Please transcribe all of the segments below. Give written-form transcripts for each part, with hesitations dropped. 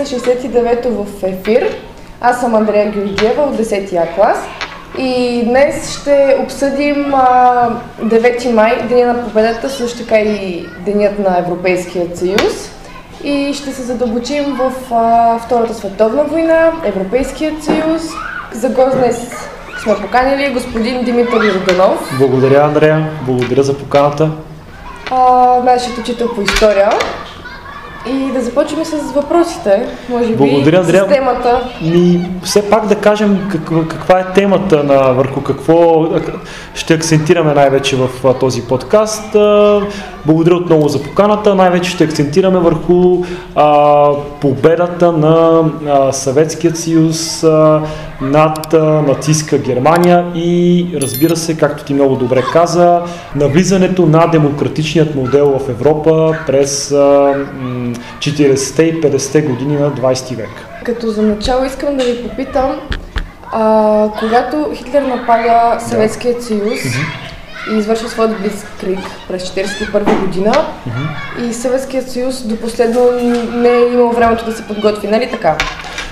69-то в ефир. Аз съм Андрея Георгиева от 10-я клас и днес ще обсъдим 9 май, Деня на победата, също така и Денят на Европейския съюз. И ще се задълбочим в Втората световна война, Европейският съюз. За гост днес сме поканили господин Димитър Йорданов. Благодаря, Андрея. Благодаря за поканата. Нашият учител по история. И да започваме с въпросите, може би. Благодаря, Андрея. С темата. Все пак да кажем каква е темата, върху какво ще акцентираме най-вече в този подкаст. Благодаря отново за поканата. Най-вече ще акцентираме върху победата на Съветският съюз над нацистска Германия и, разбира се, както ти много добре каза, навлизането на демократичният модел в Европа през 40-те и 50-те години на 20 век. Като за начало искам да ви попитам, когато Хитлер напада Съветският съюз и извършва своят блицкриг през 1941 година и Съветският съюз до последно не е имал времето да се подготви, нали така?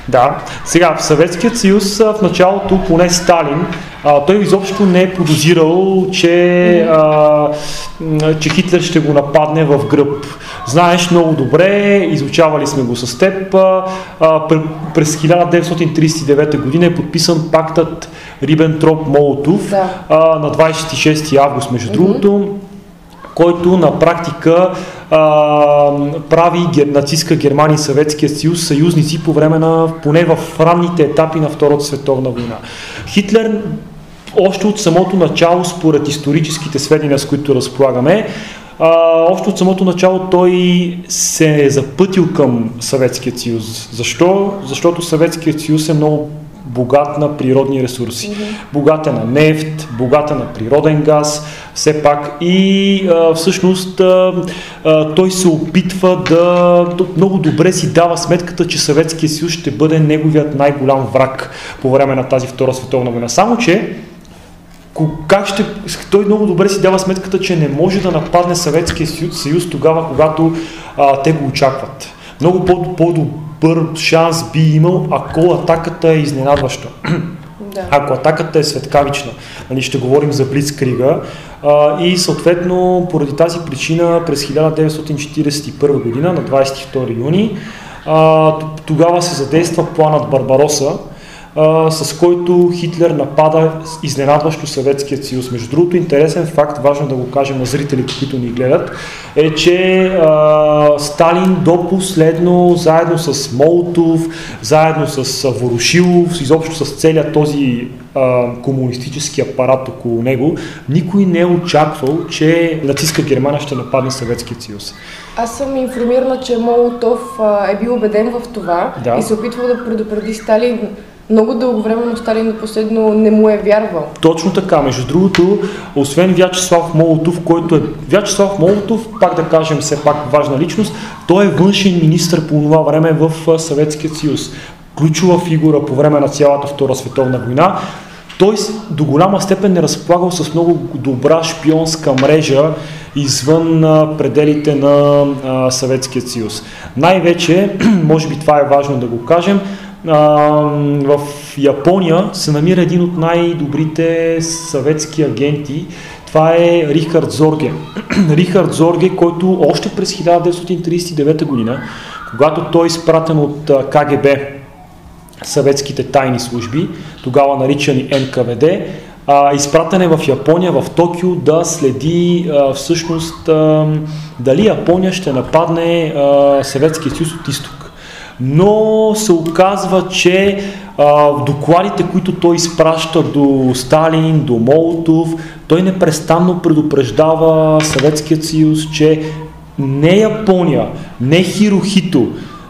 Да. Сега, в Съветският съюз в началото, поне Сталин, той изобщо не е подозирал, че Хитлер ще го нападне в гръб. Знаеш много добре, изучавали сме го с теб, през 1939 година е подписан пактът Рибентроп-Молотов на 26 август, между другото, който на практика прави нацистска Германия и Съветския съюз съюзници по време на, поне в ранните етапи на Втората световна война. Хитлер още от самото начало, според историческите сведения, с които разполагаме, още от самото начало той се е запътил към Съветския съюз. Защо? Защото Съветският съюз е много богат на природни ресурси. Богат е на нефт, богат е на природен газ, все пак и всъщност той се опитва много добре си дава сметката, че Съветския съюз ще бъде неговият най-голям враг по време на тази Втора световна война. Само че той много добре си дава сметката, че не може да нападне Съветския съюз тогава, когато те го очакват. Много по-добър шанс би имал, ако атаката е изненадваща. Ако атаката е светкавична. Ще говорим за блицкрига. И съответно, поради тази причина, през 1941 година, на 22 юни, тогава се задейства планът Барбароса, с който Хитлер напада изненадващо Съветският съюз. Между другото, интересен факт, важно да го кажем на зрителите, които ни гледат, е, че Сталин до последно, заедно с Молотов, заедно с Ворошилов, изобщо с целият този комунистически апарат около него, никой не е очаквал, че нацистска Германия ще нападне Съветският съюз. Аз съм информирана, че Молотов е бил убеден в това и се опитвал да предупреди Сталин. Много дълго време, но Сталин до последно не му е вярвал. Точно така. Между другото, освен Вячеслав Молотов, който е Вячеслав Молотов, пак да кажем все пак важна личност, той е външен министър по това време в Съветския съюз. Ключова фигура по време на цялата Втора световна война. Той до голяма степен не разполагал с много добра шпионска мрежа извън пределите на Съветския съюз. Най-вече, може би това е важно да го кажем, в Япония се намира един от най-добрите съветски агенти. Това е Рихард Зорге. Рихард Зорге, който още през 1939 година, когато той е изпратен от КГБ, съветските тайни служби, тогава наричани НКВД, изпратен е в Япония, в Токио, да следи всъщност дали Япония ще нападне Съветския съюз от изток. Но се оказва, че докладите, които той изпраща до Сталин, до Молотов, той непрестанно предупреждава Съветският съюз, че не Япония, не Хирохито,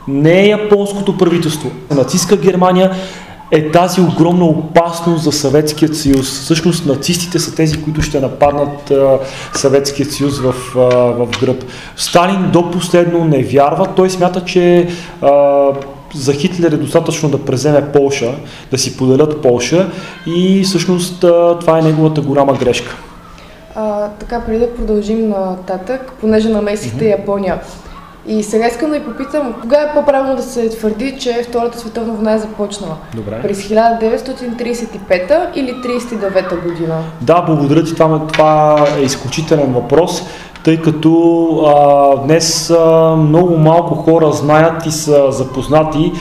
не японското правителство, нацистска Германия е тази огромна опасност за Съветският съюз. Всъщност нацистите са тези, които ще нападнат Съветският съюз в гръб. Сталин до последно не вярва. Той смята, че за Хитлер е достатъчно да преземе Полша, да си поделят Полша и всъщност това е неговата голяма грешка. Така, преди да продължим нататък, понеже намесихте Япония. И сега искам да ви попитам, кога е по-правилно да се твърди, че Втората световна война е започнала? Добре. През 1935 или 1939 година? Да, благодаря ти, това е изключителен въпрос, тъй като днес много малко хора знаят и са запознати,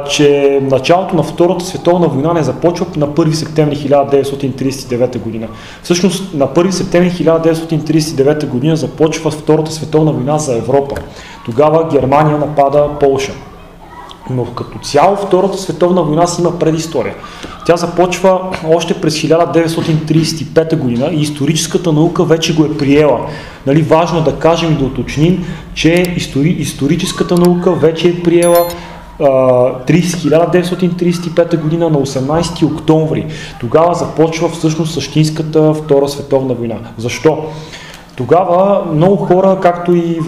че началото на Втората световна война не започва на 1 септември 1939 година. Всъщност на 1 септември 1939 година започва Втората световна война за Европа. Тогава Германия напада Полша. Но като цяло Втората световна война си има предистория. Тя започва още през 1935 година и историческата наука вече го е приела. Нали, важно да кажем и да уточним, че историческата наука вече е приела 1935 година на 18 октомври. Тогава започва всъщност същинската Втора световна война. Защо? Тогава много хора, както и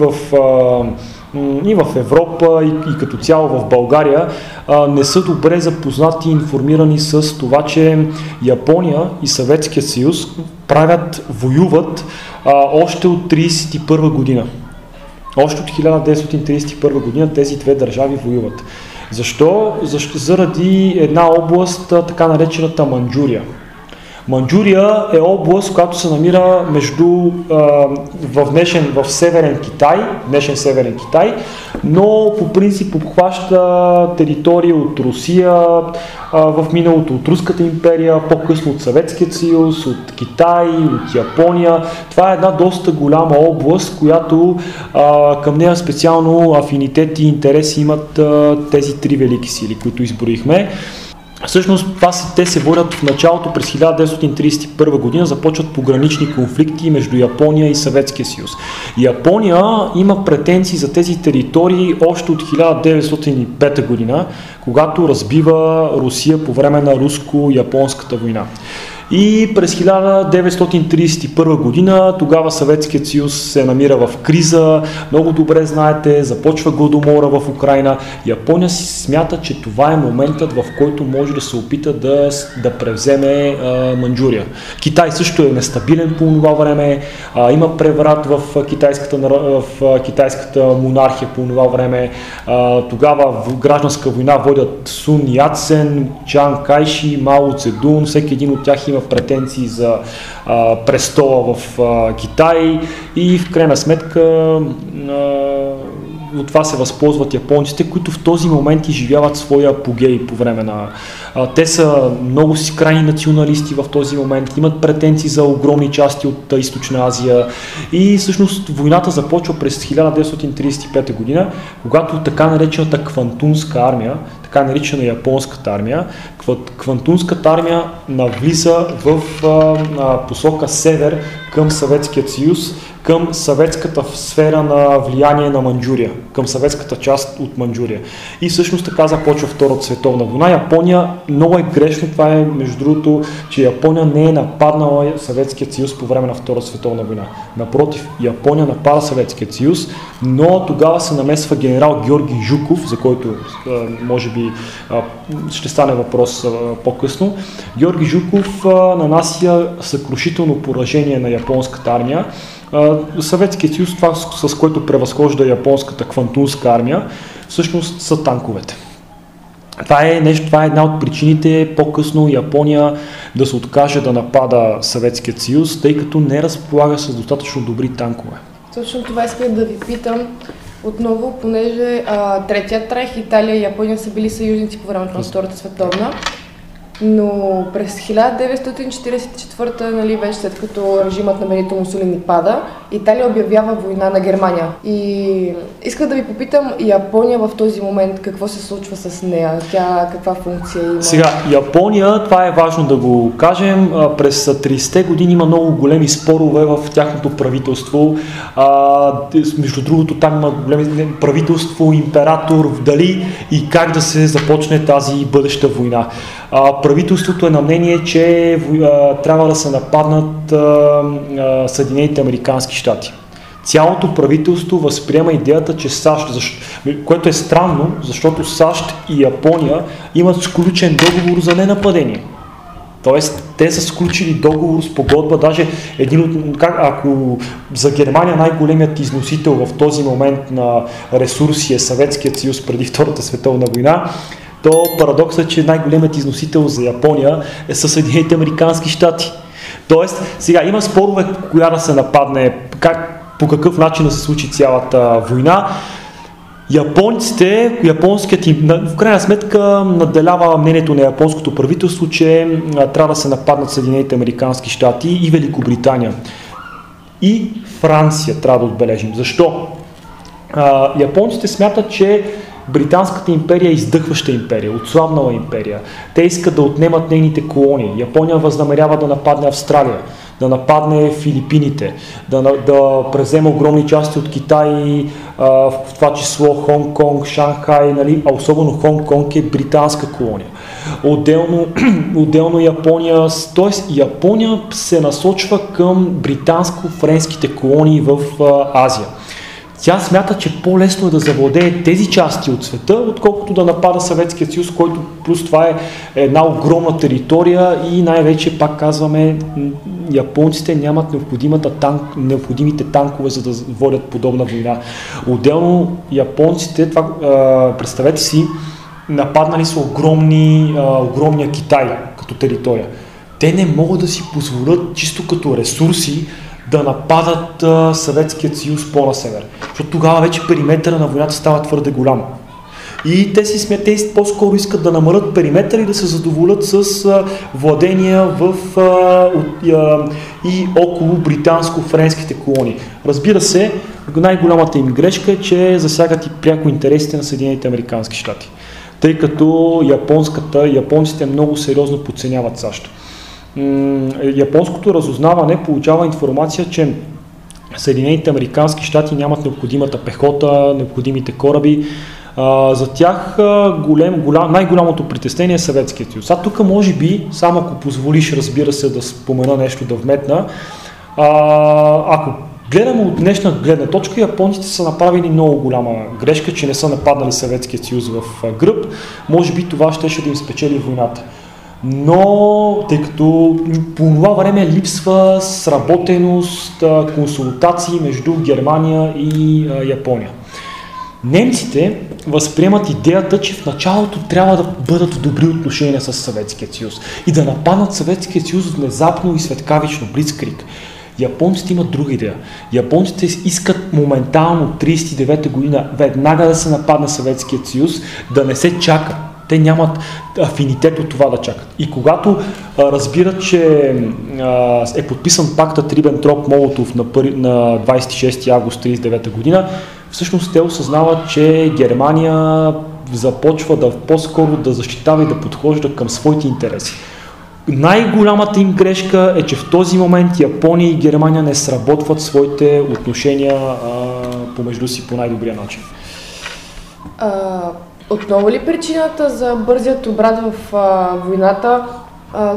в Европа и като цяло в България, не са добре запознати и информирани с това, че Япония и Съветският съюз воюват още от 1931 година. Още от 1931 година тези две държави воюват. Защо? Заради една област, така наречената Манчжурия. Манчжурия е област, която се намира в северен Китай, но по принцип обхваща територия от Русия, в миналото от Руската империя, по-късно от Съветският съюз, от Китай, от Япония. Това е една доста голяма област, която към нея специално афинитети и интереси имат тези три велики сили, които изброихме. Всъщност те се водят в началото през 1931 година, започват погранични конфликти между Япония и Съветския съюз. Япония има претенции за тези територии още от 1905 година, когато разбива Русия по време на руско-японската война. И през 1931 година тогава Съветският съюз се намира в криза, много добре знаете, започва гладомора в Украйна. Япония си смята, че това е моментът, в който може да се опита да превземе Манчжурия. Китай също е нестабилен по това време, има преврат в китайската монархия по това време. Тогава в гражданска война водят Сун Яцен, Чан Кайши, Мао Цедун, всеки един от тях има претенции за престола в Китай и в крайна сметка от това се възползват японците, които в този момент изживяват своя апогей по време на... Те са много си крайни националисти в този момент, имат претенции за огромни части от Източна Азия и всъщност войната започва през 1935 година, когато така наречената Квантунска армия, така наричана японската армия, Квантунската армия навлиза в посока север към Съветският съюз, към съветската сфера на влияние на Манчжурия, към съветската част от Манчжурия. И всъщност така започва Втората световна война. Япония, много е грешно, това е между другото, че Япония не е нападнала Съветският съюз по време на Втората световна война. Напротив, Япония напада Съветският съюз, но тогава се намесва генерал Георги Жуков, за който може би ще стане въпрос по-късно. Георги Жуков нанася съкрушително поражение на японската армия. Съветският съюз, това с което превъзхожда японската Квантунска армия, всъщност са танковете. Това е една от причините по-късно Япония да се откаже да напада Съветският съюз, тъй като не разполага с достатъчно добри танкове. Точно това исках да ви питам отново, понеже Третият райх, Италия и Япония са били съюзници по времето на Втората световна. Но през 1944, нали, вече след като режимът на Бенито Мусолини пада, Италия обявява война на Германия. И исках да ви попитам, Япония в този момент, какво се случва с нея? Тя каква функция има? Сега, Япония, това е важно да го кажем, през 30-те години има много големи спорове в тяхното правителство. Между другото, там има големи правителство, император, дали и как да се започне тази бъдеща война. Правителството е на мнение, че трябва да се нападнат Съединените американски щати. Цялото правителство възприема идеята, че САЩ, което е странно, защото САЩ и Япония имат сключен договор за ненападение. Тоест, те са сключили договор с погодба, даже ако за Германия най-големият износител в този момент на ресурси е Съветският съюз преди Втората световна война, то парадоксът е, че най-големият износител за Япония е със Съединените американски щати. Тоест, сега има спорове коя да се нападне, по какъв начин да се случи цялата война. Японският им, в крайна сметка, надделява мнението на японското правителство, че трябва да се нападнат Съединените американски щати и Великобритания. И Франция трябва да отбележим. Защо? Японците смятат, че Британската империя е издъхваща империя, отслабнала империя. Те искат да отнемат нейните колонии. Япония възнамерява да нападне Австралия, да нападне Филипините, да презема огромни части от Китай, в това число Хонг-Конг, Шанхай, нали? А особено Хонг-Конг е британска колония. Отделно Япония, т.е. Япония се насочва към британско-френските колонии в Азия. Тя смята, че по-лесно е да завладее тези части от света, отколкото да напада Съветския съюз, който плюс това е една огромна територия и най-вече, пак казваме, японците нямат необходимите танкове, за да водят подобна война. Отделно японците, представете си, нападнали са огромния Китай като територия. Те не могат да си позволят чисто като ресурси да нападат Съветският съюз по-на север. Защото тогава вече периметъра на войната става твърде голям. И те по-скоро искат да намалят периметър и да се задоволят с владения и около британско-френските колонии. Разбира се, най-голямата им грешка е, че засягат и пряко интересите на Съединените американски щати. Тъй като японците много сериозно подценяват САЩ. Японското разузнаване получава информация, че Съединените американски щати нямат необходимата пехота, необходимите кораби. За тях най-голямото притеснение е Съветският съюз. Тук може би, само ако позволиш, разбира се, да спомена нещо, да вметна, ако гледаме от днешна гледна точка, японците са направили много голяма грешка, че не са нападнали Съветският съюз в гръб. Може би това ще да им спечели войната. Но, тъй като по това време липсва сработеност, консултации между Германия и Япония. Немците възприемат идеята, че в началото трябва да бъдат в добри отношения с Съветския съюз и да нападнат Съветския съюз внезапно и светкавично, блицкриг. Японците имат друга идея. Японците искат моментално 1939 година веднага да се нападне Съветският съюз, да не се чака. Те нямат афинитет от това да чакат. И когато разбират, че е подписан пактът Рибентроп-Молотов на 26 август 1939 година, всъщност те осъзнават, че Германия започва по-скоро да защитава и да подхожда към своите интереси. Най-голямата им грешка е, че в този момент Япония и Германия не сработват своите отношения помежду си по най-добрия начин. Отново ли причината за бързият обрат в войната,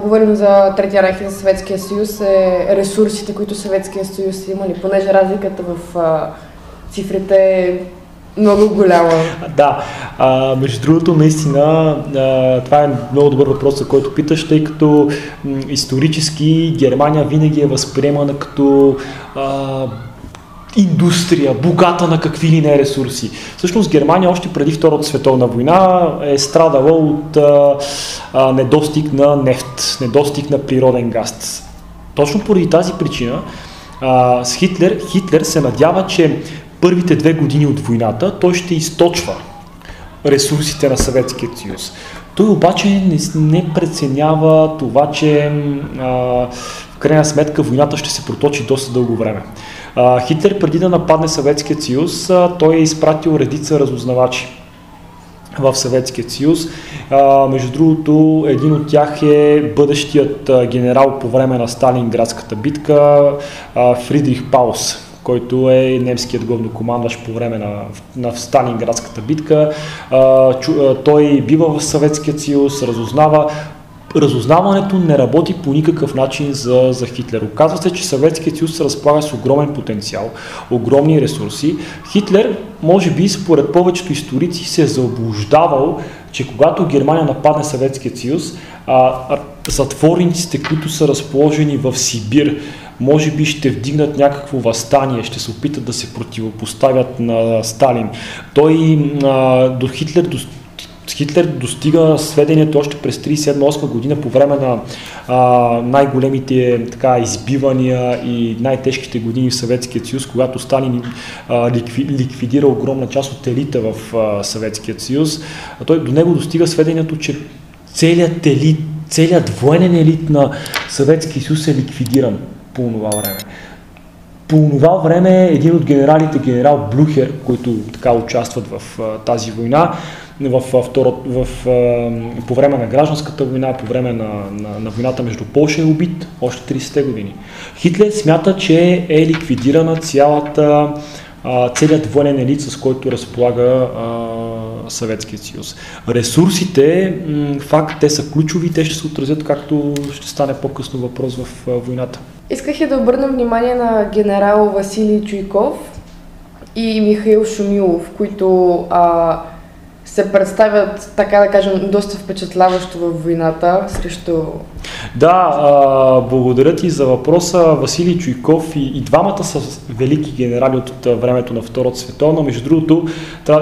говорим за Третия райх и за Съветския съюз, е ресурсите, които Съветския съюз имали, понеже разликата в цифрите е много голяма? Да, между другото, наистина, това е много добър въпрос, за който питаш, тъй като исторически Германия винаги е възприемана като индустрия, богата на какви ли не ресурси. Всъщност Германия още преди Втората световна война е страдала от недостиг на нефт, недостиг на природен газ. Точно поради тази причина с Хитлер се надява, че първите 2 години от войната той ще източва ресурсите на Съветския съюз. Той обаче не преценява това, че в крайна сметка войната ще се проточи доста дълго време. Хитлер, преди да нападне Съветския съюз, той е изпратил редица разузнавачи в Съветския съюз. Между другото, един от тях е бъдещият генерал по време на Сталинградската битка Фридрих Паулс, който е немският главнокомандващ по време на Сталинградската битка. Той бива в Съветския съюз, разузнава. Разузнаването не работи по никакъв начин за Хитлер. Оказва се, че Съветският съюз се разполага с огромен потенциал, огромни ресурси. Хитлер, може би, според повечето историци, се е заблуждавал, че когато Германия нападне Съветският съюз, затворниците, които са разположени в Сибир, може би ще вдигнат някакво въстание, ще се опитат да се противопоставят на Сталин. До Хитлер достига сведението още през 1937-1938 година по време на най-големите избивания и най-тежките години в Съветския съюз, когато Сталин ликвидира огромна част от елита в Съветския съюз. До него достига сведението, че целият военен елит на Съветския съюз е ликвидиран по това време. По това време един от генералите, генерал Блюхер, които участват в тази война, по време на гражданската война, по време на войната между Полша и убит още 30-те години. Хитлер смята, че е ликвидирана целият военен елит, с който разполага Съветския съюз. Ресурсите, те са ключови, те ще се отразят, както ще стане по-късно въпрос в войната. Исках и да обърна внимание на генерал Василий Чуйков и Михаил Шумилов, които се представят, така да кажем, доста впечатляващо във войната срещу... Да, благодаря ти за въпроса. Василий Чуйков и двамата са велики генерали от времето на Втората световна. Между другото,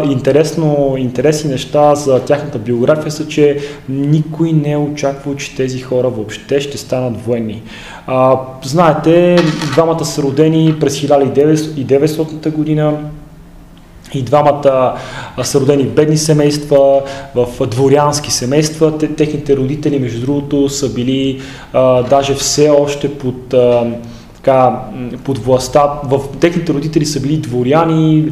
интересни неща за тяхната биография са, че никой не е очаквал, че тези хора въобще ще станат военни. Знаете, двамата са родени през 1900 година. И двамата са родени в бедни семейства, в дворянски семейства. Техните родители, между другото, са били даже все още под властта. Техните родители са били дворяни,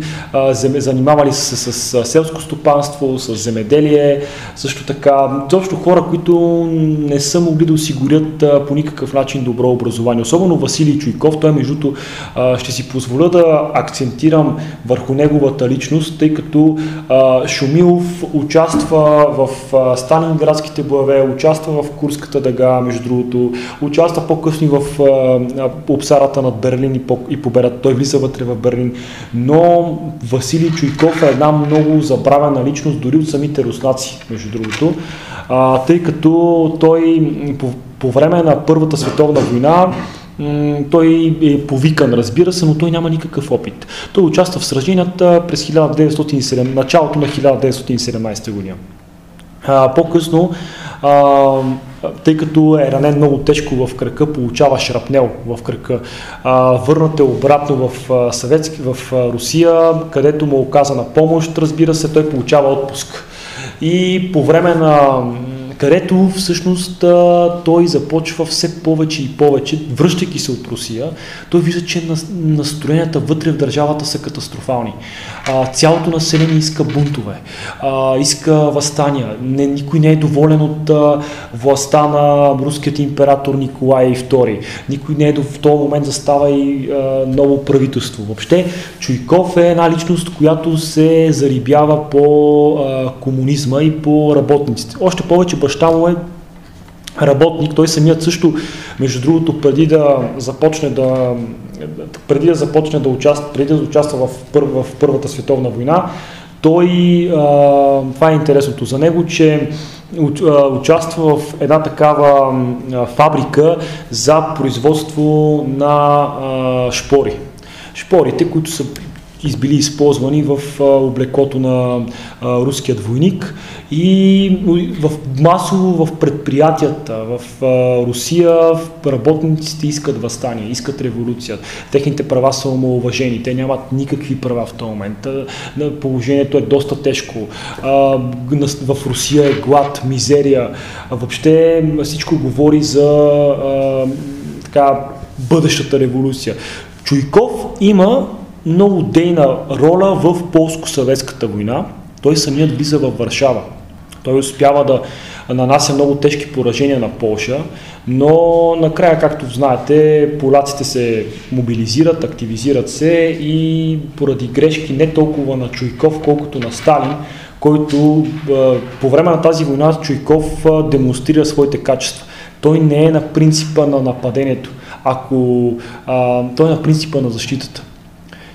занимавали се с селско стопанство, с земеделие, също така. Изобщо хора, които не са могли да осигурят по никакъв начин добро образование. Особено Василий Чуйков, той между другото ще си позволя да акцентирам върху неговата личност, тъй като Шумилов участва в Сталинградските боеве, участва в Курската дъга, между другото, участва по-късно в обсарата над Берлин и победата. Той влиза вътре в Берлин. Но Василий Чуйков е една много забравена личност, дори от самите руснаци, между другото, тъй като той по време на Първата световна война той е повикан, разбира се, но той няма никакъв опит. Той участва в сраженията през началото на 1917 година. По-късно, тъй като е ранен много тежко в крака, получава шрапнел в крака. Върнат е обратно в Русия, където му е оказана помощ, разбира се, той получава отпуск. И по време на където всъщност той започва все повече и повече, връщайки се от Русия, той вижда, че настроенията вътре в държавата са катастрофални. Цялото население иска бунтове, иска въстания. Никой не е доволен от властта на руският император Николай II. Никой не е в този момент застава и ново правителство. Въобще Чуйков е една личност, която се зарибява по комунизма и по работниците. Още повече баща му е работник, той самият също, между другото, преди да участва в Първата световна война, това е интересното за него, че участва в една такава фабрика за производство на шпори. Шпорите, които са били използвани в облеклото на руският войник и масово в предприятията в Русия работниците искат въстание, искат революция. Техните права са омаловажени, те нямат никакви права в този момент. Положението е доста тежко. В Русия е глад, мизерия. Въобще всичко говори за бъдещата революция. Чуйков има много дейна роля в полско-съветската война. Той самият влиза във Варшава. Той успява да нанася много тежки поражения на Полша, но накрая, както знаете, поляците се мобилизират, активизират се и поради грешки не толкова на Чуйков, колкото на Сталин, който по време на тази война Чуйков демонстрира своите качества. Той не е на принципа на нападението, той е на принципа на защитата.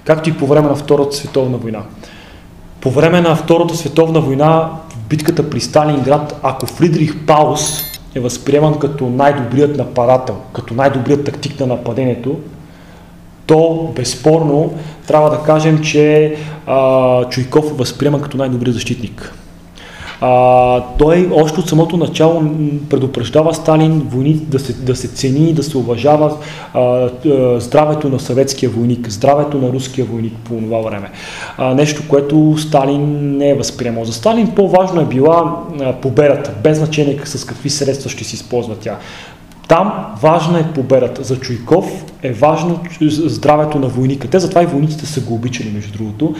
Както и по време на Втората световна война. По време на Втората световна война, в битката при Сталинград, ако Фридрих Паулс, е възприеман като най-добрият нападател, като най-добрият тактик на нападението, то безспорно трябва да кажем, че Чуйков е възприеман като най-добрият защитник. Той още от самото начало предупреждава Сталин да се цени, да се уважава здравето на съветския войник, здравето на руския войник по това време. Нещо, което Сталин не е възприемал. За Сталин по-важно е била победата, без значение с какви средства ще се използва тя. Там важна е победата. За Чуйков е важно здравето на войника. Те затова и войниците са го обичали, между другото,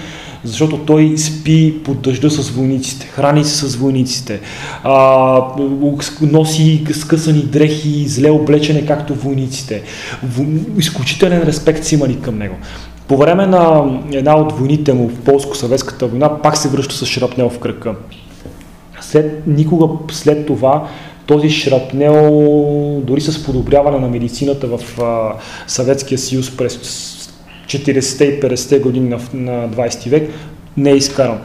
защото той спи под дъжда с войниците, храни се с войниците, носи скъсани дрехи, зле облечене, както войниците. Изключителен респект си имали към него. По време на една от войните му в полско-съветската война пак се връща с шрапнел в кръка. Никога след това този шрапнел, дори с подобряване на медицината в Съветския съюз през 40-те и 50-те години на 20 век, не е изкаран.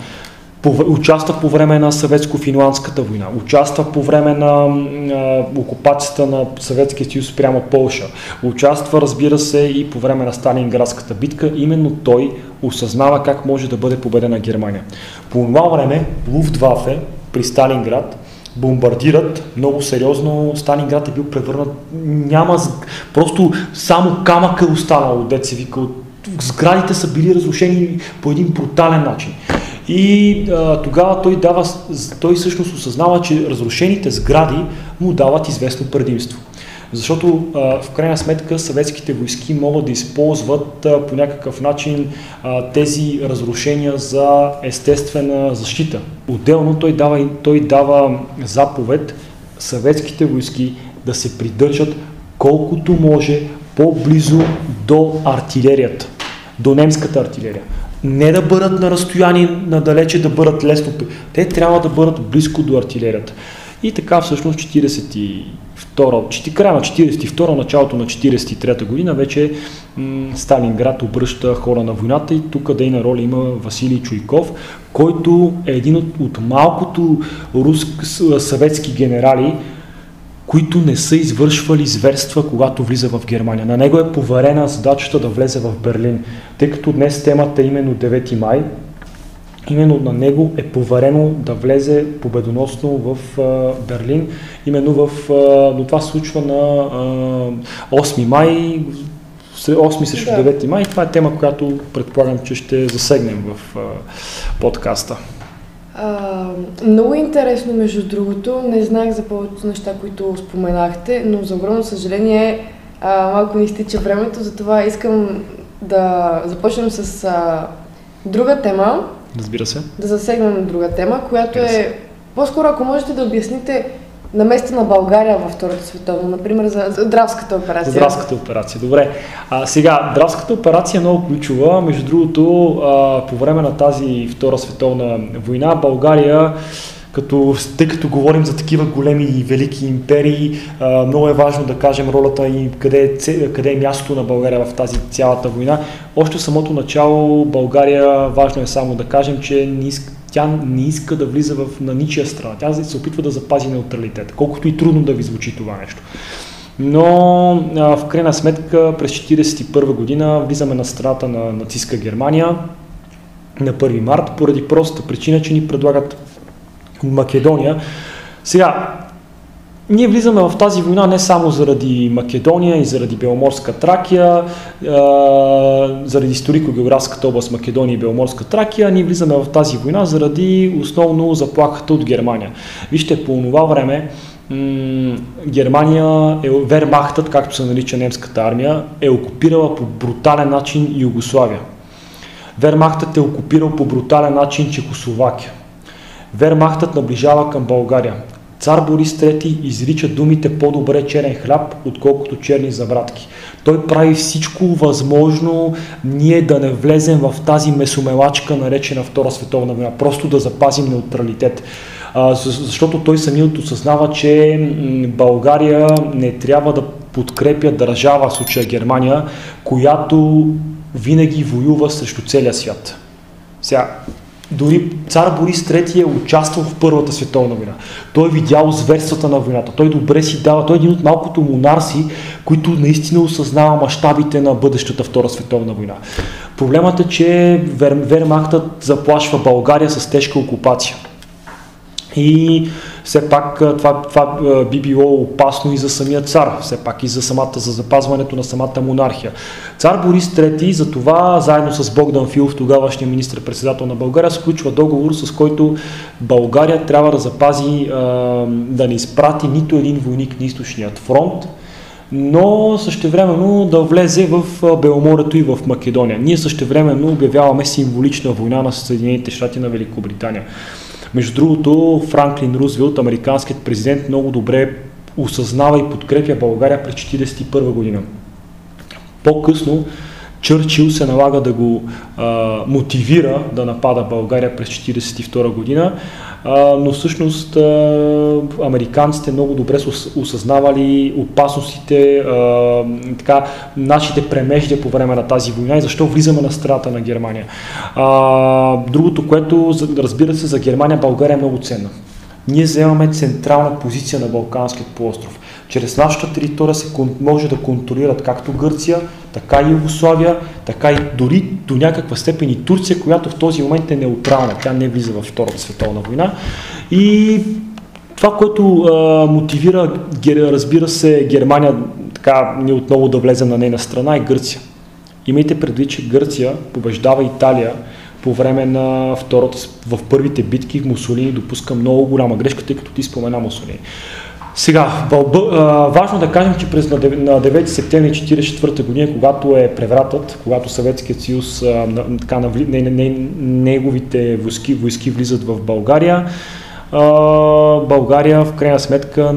Участва по време на съветско-финландската война, участва по време на окупацията на Съветския съюз прямо Полша, участва, разбира се, и по време на Сталинградската битка. Именно той осъзнава как може да бъде победена Германия. По това време Луфтвафе при Сталинград бомбардират много сериозно. Сталинград е бил превърнат, просто само камък е останал, деца вика. Сградите са били разрушени по един брутален начин. И тогава той всъщност осъзнава, че разрушените сгради му дават известно предимство. Защото в крайна сметка съветските войски могат да използват по някакъв начин тези разрушения за естествена защита. Отделно той дава заповед съветските войски да се придържат колкото може по-близо до артилерията, до немската артилерия. Не да бъдат на разстояние надалече, да бъдат лесно. Те трябва да бъдат близко до артилерията. И така всъщност края на 42-та, началото на 43-та година вече Сталинград обръща хора на войната и тук дейна роля има Василий Чуйков, който е един от малкото съветски генерали, които не са извършвали зверства, когато влиза в Германия. На него е поверена задачата да влезе в Берлин, тъй като днес темата е именно 9 май. Именно на него е поверено да влезе победоносно в Берлин. Но това се случва на 8 май, 8 срещу 9 май. Това е тема, която предполагам, че ще засегнем в подкаста. Много интересно, между другото. Не знаех за повечето неща, които споменахте, но за огромно съжаление малко ни изтича времето, затова искам да започнем с друга тема. Разбира се. Да засегнем друга тема, която е по-скоро, ако можете да обясните наместа на България във Втората световна, например за Дравската операция. За Дравската операция, добре. Сега, Дравската операция е много ключова. Между другото, по време на тази Втора световна война, България, тъй като говорим за такива големи и велики империи, много е важно да кажем ролята и къде е мястото на България в тази цялата война. Още в самото начало България, важно е само да кажем, че тя не иска да влиза на ничия страна. Тя се опитва да запази неутралитет, колкото и трудно да ви звучи това нещо. Но в крайна сметка през 1941 година влизаме на страната на нацистска Германия на 1 март, поради простата причина, че ни предлагат Македония. Сега, ние влизаме в тази война не само заради Македония и заради Беломорска Тракия, заради историко-географската област Македония и Беломорска Тракия, ние влизаме в тази война заради основно заплахата от Германия. Вижте, по това време Германия, Вермахтът, както се нарича немската армия, е окупирала по брутален начин Югославия. Вермахтът е окупирал по брутален начин Чехословакия. Вермахтът наближава към България. Цар Борис III изрича думите по-добре черен хляб, отколкото черни забратки. Той прави всичко възможно ние да не влезем в тази месомелачка, наречена Втора световна война, просто да запазим неутралитет. Защото той самият осъзнава, че България не трябва да подкрепя държава, в случая Германия, която винаги воюва срещу целия свят. Сега, Дори цар Борис III е участвал в Първата световна война. Той е видял зверствата на войната. Той добре си дава. Той е един от малкото монарси, които наистина осъзнава мащабите на бъдещата Втора световна война. Проблемът е, че Вермахтът заплашва България с тежка окупация. И все пак това би било опасно и за самия цар, все пак и за запазването на самата монархия. Цар Борис III за това, заедно с Богдан Филов, тогавашния министър-председател на България, сключва договор, с който България трябва да запази, да не изпрати нито един войник на източният фронт, но същевременно да влезе в Беломорието и в Македония. Ние същевременно обявяваме символична война на Съединените щати на Великобритания. Между другото, Франклин Рузвелт, американският президент, много добре осъзнава и подкрепя България през 1941 година. По-късно Чърчил се налага да го мотивира да напада България през 1942 година, но всъщност американците много добре са осъзнавали опасностите, нашите премеждия по време на тази война и защо влизаме на страната на Германия. Другото, което разбира се за Германия, България е много ценна. Ние вземаме централна позиция на Балканският полуостров. Чрез нашата територия се може да контролират както Гърция, така и Югославия, така и дори до някаква степен и Турция, която в този момент е неутрална. Тя не влиза във Втората световна война. И това, което мотивира, разбира се, Германия, ние отново да влезем на нейна страна, е Гърция. Имайте предвид, че Гърция побеждава Италия по време на в първите битки. Мусолини допуска много голяма грешка, тъй като ти спомена Мусолини. Сега, важно да кажем, че на 9 септември 1944 година, когато е превратът, когато Съветският съюз, неговите войски влизат в България, България в крайна сметка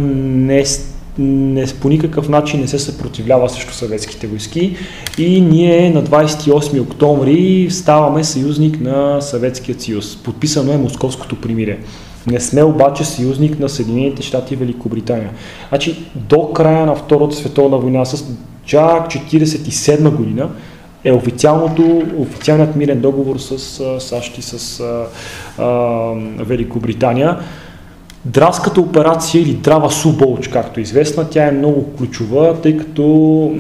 по никакъв начин не се съпротивлява срещу съветските войски и ние на 28 октомври ставаме съюзник на Съветския съюз. Подписано е Московското примирие. Не сме обаче съюзник на Съединените щати и Великобритания. Значи до края на Втората световна война, с чак 1947 година, е официалният мирен договор с САЩ и с Великобритания. Дравската операция или Драва Суболч, както е известна, тя е много ключова, тъй като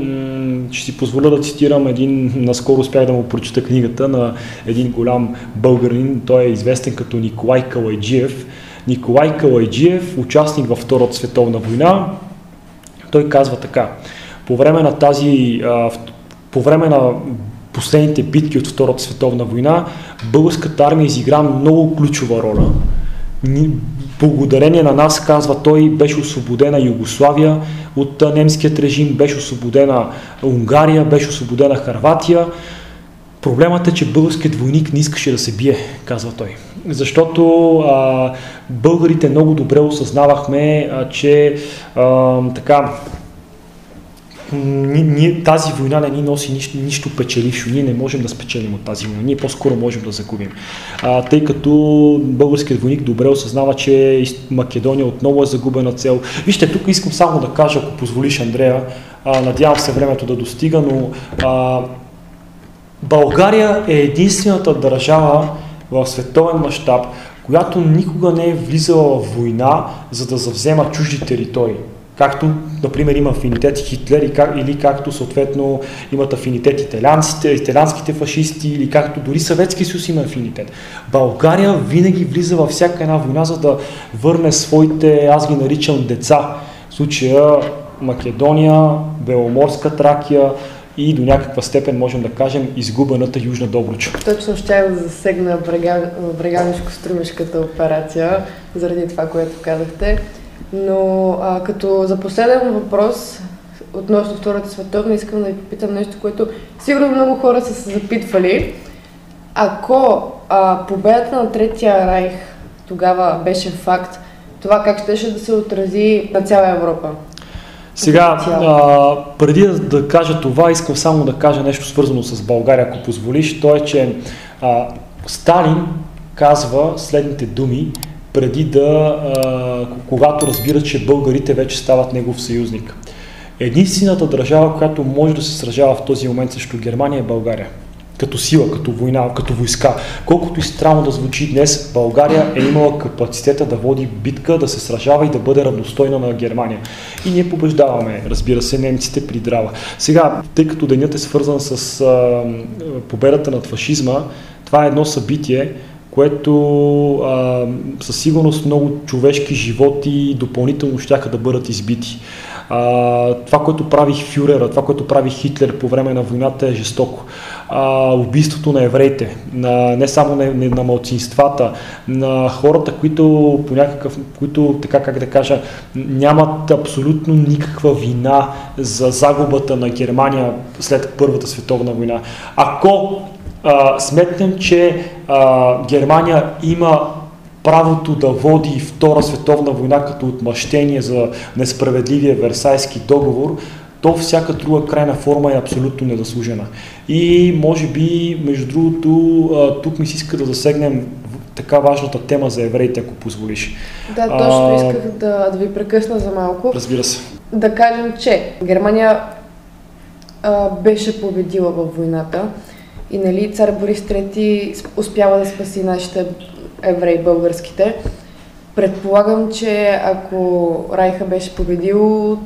ще си позволя да цитирам наскоро успях да му прочита книгата на един голям българин, той е известен като Николай Калайджиев. Николай Калайджиев, участник във Втората световна война, той казва така: по време на последните битки от Втората световна война, българската армия изигра много ключова роля. Благодарение на нас, казва той, беше освободена Югославия от немският режим, беше освободена Унгария, беше освободена Хърватия. Проблемът е, че българският войник не искаше да се бие, казва той. Защото българите много добре осъзнавахме, че тази война не ни носи нищо печелившо. Ние не можем да спечелим от тази война. Ние по-скоро можем да загубим. Тъй като българският войник добре осъзнава, че Македония отново е загубена цел. Вижте, тук искам само да кажа, ако позволиш, Андрея, надявам се времето да достига, но България е единствената държава в световен мащаб, която никога не е влизала в война, за да завзема чужди територии. Както, например, има афинитет Хитлер или както съответно имат афинитет италианските фашисти или както дори Съветския съюз има афинитет. България винаги влиза във всяка една война, за да върне своите, аз ги наричам деца, в случая Македония, Беломорска Тракия и до някаква степен можем да кажем изгубената Южна Добруджа. Точно ще да засегна Бреганишко-Струмишката операция, заради това, което казахте. Но като за последен въпрос относно Втората световна, искам да ви попитам нещо, което сигурно много хора са се запитвали. Ако победата на Третия райх тогава беше факт, това как щеше да се отрази на цяла Европа? Сега, преди да кажа това, искам само да кажа нещо свързано с България, ако позволиш. То е, че Сталин казва следните думи, преди когато разбира, че българите вече стават негов съюзник. Единствената държава, която може да се сражава в този момент срещу Германия, е България. като сила, като война, като войска. Колкото и странно да звучи днес, България е имала капацитета да води битка, да се сражава и да бъде равностойна на Германия. И ние побеждаваме, разбира се, немците при драва. Сега, тъй като денят е свързан с победата над фашизма, това е едно събитие, което със сигурност много човешки животи допълнително щяха да бъдат избити. Това, което прави фюрера, това, което прави Хитлер по време на войната е жестоко. Убийството на евреите, не само на малцинствата, на хората, които по някакъв, които, така как да кажа, нямат абсолютно никаква вина за загубата на Германия след Първата световна война. Ако сметнем, че Германия има правото да води Втора световна война като отмъщение за несправедливия Версайски договор, то всяка друга крайна форма е абсолютно незаслужена. И може би, между другото, тук ми се иска да засегнем така важната тема за евреите, ако позволиш. Да, точно исках да ви прекъсна за малко. Разбира се. Да кажем, че Германия беше победила във войната и нали, цар Борис III успява да спаси нашите евреи, българските. Предполагам, че ако Райха беше победил,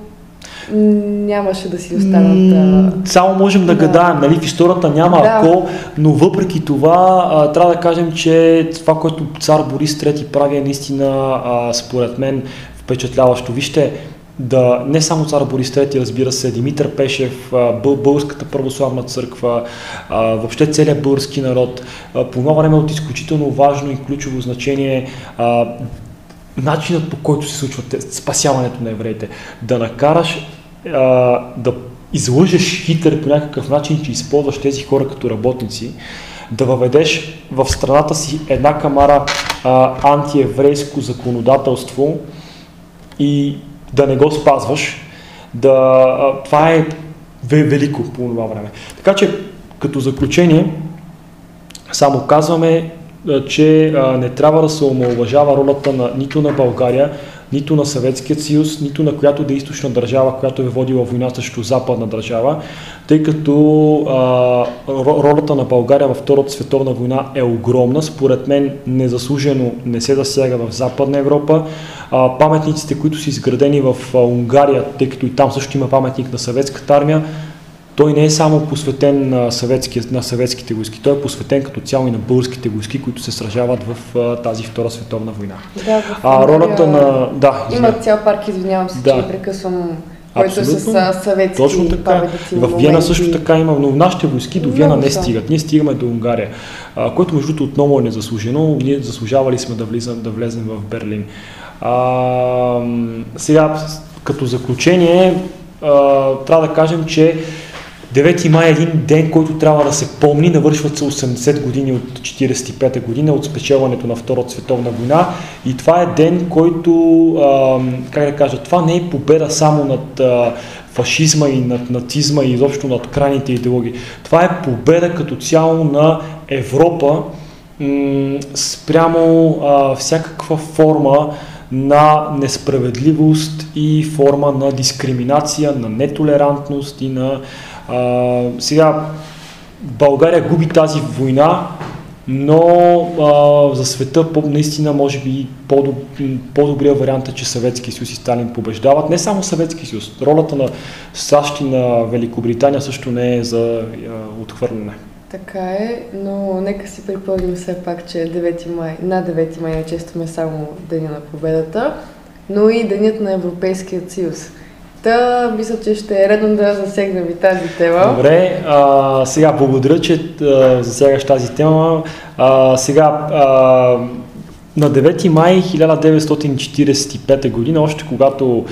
нямаше да си останат... Само можем да гадаем, нали? В историята няма ако, но въпреки това трябва да кажем, че това, което цар Борис III прави е наистина, според мен, впечатляващо. Вижте, да, не само цар Борис III, разбира се, Димитър Пешев, Българската православна църква, въобще целият български народ, по това време от изключително важно и ключово значение начинът, по който се случва спасяването на евреите. Да накараш да излъжеш Хитлер по някакъв начин, че използваш тези хора като работници, да въведеш в страната си една камара антиеврейско законодателство и да не го спазваш, това е велико по това време. Така че, като заключение, само казваме, че не трябва да се омаловажава ролята нито на България, нито на Съветския съюз, нито на която да е източна държава, която е водила война срещу западна държава, тъй като ролята на България във Втората световна война е огромна. Според мен незаслужено не се засяга в Западна Европа. Паметниците, които са изградени в Унгария, тъй като и там също има паметник на съветската армия, той не е само посветен на съветските войски, той е посветен като цяло и на българските войски, които се сражават в тази Втора световна война. Да, ролята на... Има цял парк, извинявам се, че прекъсвам, който е с съветски паметници. В Виена също така има, но нашите войски до Виена не стигат. Ние стигаме до Унгария, което между другото отново е незаслужено. Ние заслужавали сме да влезем в Берлин. Сега, като заключение, трябва да кажем, че 9 май е един ден, който трябва да се помни, навършват се 80 години от 45-та година, от спечелването на Втората световна война, и това е ден, който, как да кажа, това не е победа само над фашизма и над нацизма и изобщо над крайните идеологии. Това е победа като цяло на Европа спрямо всякаква форма на несправедливост и форма на дискриминация, на нетолерантност и на... Сега България губи тази война, но за света наистина може би по-добрия вариант е, че Съветски съюз и Сталин побеждават. Не само Съветски съюз, ролята на САЩ и на Великобритания също не е за отхвърляне. Така е, но нека си припомним все пак, че 9 май, на 9 май не честваме само Деня на победата, но и Денят на Европейския съюз. Мисля, че ще е редно да засегнем и тази тема. Добре, сега благодаря, че засягаш тази тема. На 9 май 1945 година, още когато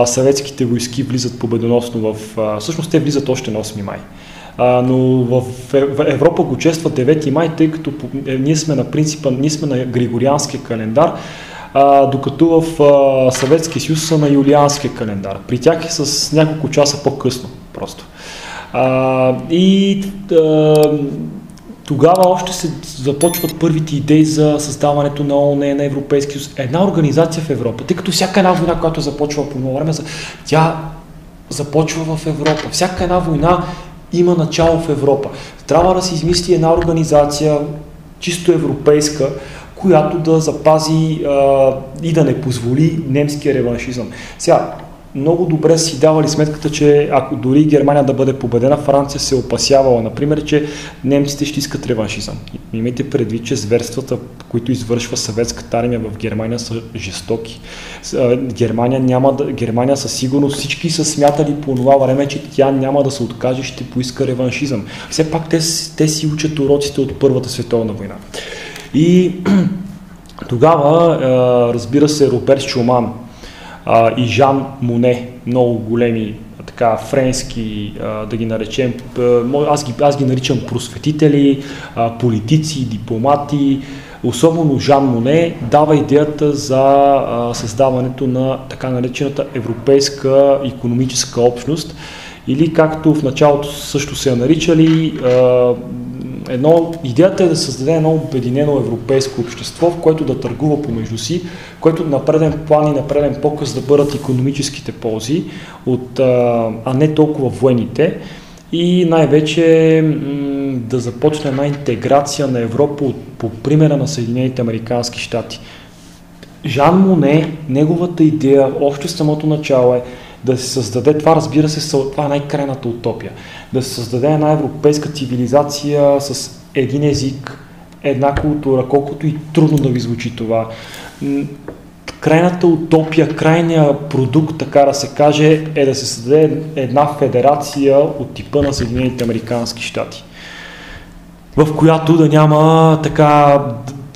съветските войски влизат победоносно всъщност те влизат още на 8 май. Но в Европа го чества 9 май, тъй като ние сме на Григорианския календар, докато в Съветския съюз са на Юлианския календар. При тях е с няколко часа по-късно просто. Тогава още се започват първите идеи за създаването на ООН, на Европейския съюз. Една организация в Европа, тъй като всяка една война, която започва по това време, тя започва в Европа. Всяка една война има начало в Европа. Трябва да се измисли една организация, чисто европейска, която да запази и да не позволи немския реваншизъм. Сега, много добре си давали сметката, че ако дори Германия да бъде победена, Франция се опасявала, например, че немците ще искат реваншизъм. Имайте предвид, че зверствата, които извършва съветската армия в Германия, са жестоки. Германия със сигурност всички са смятали по това време, че тя няма да се откаже, ще поиска реваншизъм. Все пак те си учат уроците от Първата световна война. И тогава, разбира се, Робер Шуман и Жан Моне, много големи така френски, да ги наречем, аз ги наричам просветители, политици, дипломати, особено Жан Моне дава идеята за създаването на така наречената Европейска икономическа общност, или както в началото също се наричали, идеята е да създаде едно обединено европейско общество, в което да търгува помежду си, което на преден план и на преден показ да бъдат икономическите ползи, а не толкова военните, и най-вече да започне една интеграция на Европа по примера на Съединените американски щати. Жан Моне, неговата идея, още в самото начало е да се създаде, това е най-крайната утопия, да се създаде една европейска цивилизация с един език, една култура, колкото и трудно да ви звучи това. Крайната утопия, крайният продукт, така да се каже, е да се създаде една федерация от типа на Съединените американски щати, в която да няма така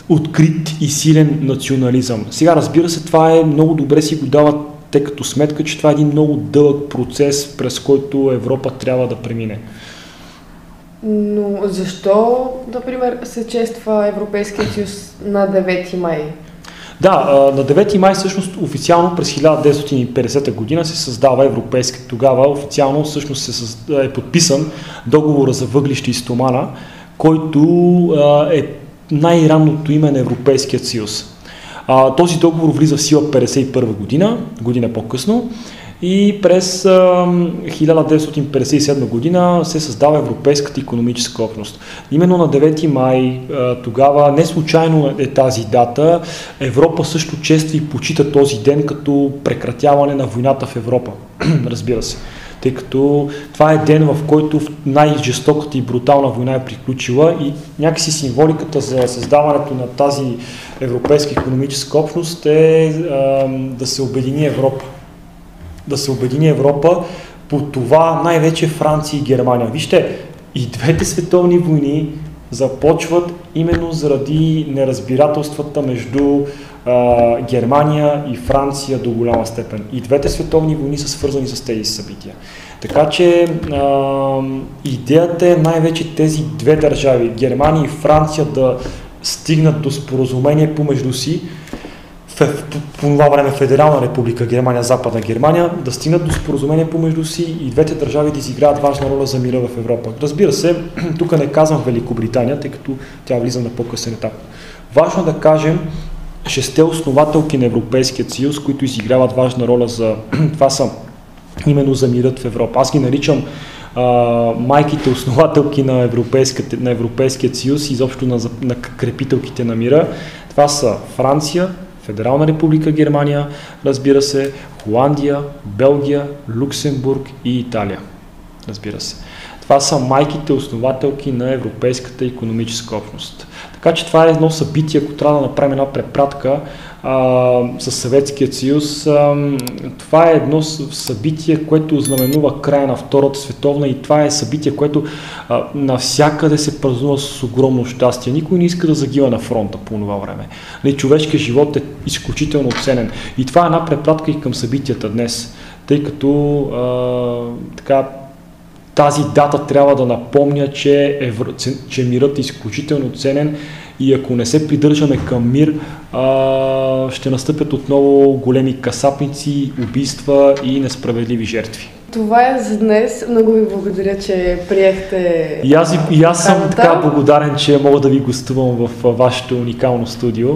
открит и силен национализъм. Сега, разбира се, това е много добре си го дават те като сметка, че това е един много дълъг процес, през който Европа трябва да премине. Но защо, например, се чества Европейския съюз на 9 май? Да, на 9 май всъщност официално през 1950 година се създава европейска. Тогава официално всъщност е подписан договора за въглища и стомана, който е най-ранното име на Европейския съюз. Този договор влиза в сила 1951 година по-късно, и през 1957 година се създава Европейската икономическа общност. Именно на 9 май, тогава не случайно е тази дата, Европа също чества и почита този ден като прекратяване на войната в Европа, разбира се. Тъй като това е ден, в който най-жестоката и брутална война е приключила, и някакси символиката за създаването на тази Европейска икономическа общност е да се обедини Европа. Да се обедини Европа, по това най-вече Франция и Германия. Вижте, и двете световни войни започват именно заради неразбирателствата между Германия и Франция до голяма степен. И двете световни войни са свързани с тези събития. Така че идеята е най-вече тези две държави, Германия и Франция, да стигнат до споразумение помежду си, по това време Федерална република Германия, Западна Германия, да стигнат до споразумение помежду си и двете държави да изиграят важна роля за мира в Европа. Разбира се, тук не казвам Великобритания, тъй като тя влиза на по-късен етап. Важно да кажем, 6 основателки на Европейския съюз, които изиграват важна роля за това, са именно за мирът в Европа. Аз ги наричам майките основателки на Европейския съюз и изобщо на крепителките на мира. Това са Франция, Федерална република Германия, разбира се, Холандия, Белгия, Люксембург и Италия. Разбира се. Това са майките основателки на Европейската икономическа общност. Така че това е едно събитие, ако трябва да направим една препратка с Съветския съюз. Това е едно събитие, което знаменува края на Втората световна, и това е събитие, което навсякъде се празнува с огромно щастие. Никой не иска да загива на фронта по това време. Човешкият живот е изключително оценен. И това е една препратка и към събитията днес, тъй като тази дата трябва да напомня, че мирът е изключително ценен, и ако не се придържаме към мир, ще настъпят отново големи касапници, убийства и несправедливи жертви. Това е за днес. Много ви благодаря, че приехте. И аз съм така благодарен, че мога да ви гостувам в вашето уникално студио.